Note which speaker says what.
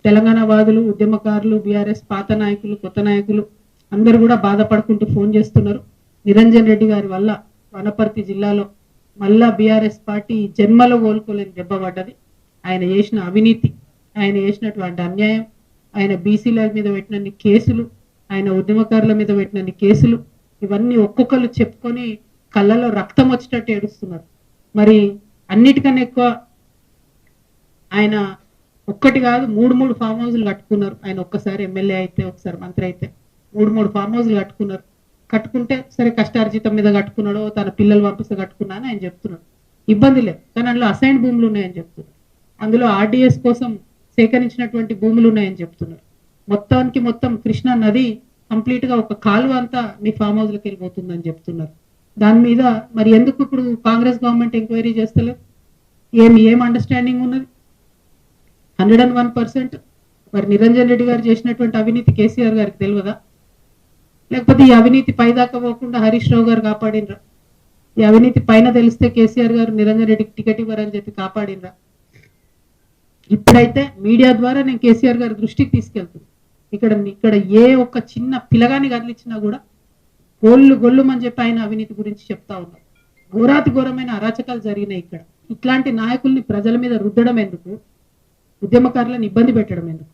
Speaker 1: తెలంగాణ వాదులు, ఉద్యమకారులు, బీఆర్ఎస్ పాత నాయకులు, కొత్త నాయకులు అందరూ కూడా బాధపడుకుంటూ ఫోన్ చేస్తున్నారు. నిరంజన్ రెడ్డి గారి వల్ల వనపర్తి జిల్లాలో మళ్ళా బీఆర్ఎస్ పార్టీ జన్మలో కోలుకోలేని దెబ్బ పడ్డది. ఆయన చేసిన అవినీతి, ఆయన చేసినటువంటి అన్యాయం, ఆయన బీసీల మీద పెట్టినన్ని కేసులు, ఆయన ఉద్యమకారుల మీద పెట్టినన్ని కేసులు, ఇవన్నీ ఒక్కొక్కరు చెప్పుకొని కళ్ళలో రక్తం వచ్చేటట్టు ఏడుస్తున్నారు. మరి అన్నిటికన్నా ఎక్కువ ఆయన ఒక్కటి కాదు 3 ఫామ్ హౌస్లు కట్టుకున్నారు. ఆయన ఒక్కసారి ఎమ్మెల్యే అయితే, ఒకసారి మంత్రి అయితే 3 ఫామ్ హౌస్లు కట్టుకున్నారు. కట్టుకుంటే సరే కష్టార్జితం మీద కట్టుకున్నాడో, తన పిల్లలు పంపిస్తే కట్టుకున్నా అని ఆయన చెప్తున్నాడు. ఇబ్బంది లేదు, కానీ అందులో అసైన్ భూములు ఉన్నాయని చెప్తున్నారు. అందులో ఆర్డీఎస్ కోసం సేకరించినటువంటి భూములు ఉన్నాయని చెప్తున్నారు. మొత్తానికి మొత్తం కృష్ణా నది కంప్లీట్ గా ఒక కాలువ అంతా మీ ఫామ్ హౌస్లకు వెళ్ళిపోతుందని చెప్తున్నారు. దాని మీద మరి ఎందుకు ఇప్పుడు కాంగ్రెస్ గవర్నమెంట్ ఎంక్వైరీ చేస్తలేదు? ఏం అండర్స్టాండింగ్ ఉన్నది? 101%. మరి నిరంజన్ రెడ్డి గారు చేసినటువంటి అవినీతి కేసీఆర్ గారికి తెలియదా? లేకపోతే ఈ అవినీతి పైదాకా పోకుండా హరీష్ రావు గారు కాపాడినరా? ఈ అవినీతి పైన తెలిస్తే కేసీఆర్ గారు నిరంజన్ రెడ్డికి టికెట్ ఇవ్వరని చెప్పి కాపాడినరా? ఇప్పుడైతే మీడియా ద్వారా నేను కేసీఆర్ గారి దృష్టికి తీసుకెళ్తున్నాను. ఇక్కడ ఏ ఒక్క చిన్న పిల్లగాని కదిలిచ్చినా కూడా గొల్లుమని చెప్పి ఆయన అవినీతి గురించి చెప్తా ఉన్నారు. ఘోరాతి ఘోరమైన అరాచకాలు జరిగినాయి ఇక్కడ. ఇట్లాంటి నాయకుల్ని ప్రజల మీద రుద్దడం ఎందుకు? ఉద్యమకారులను ఇబ్బంది పెట్టడం ఎందుకు?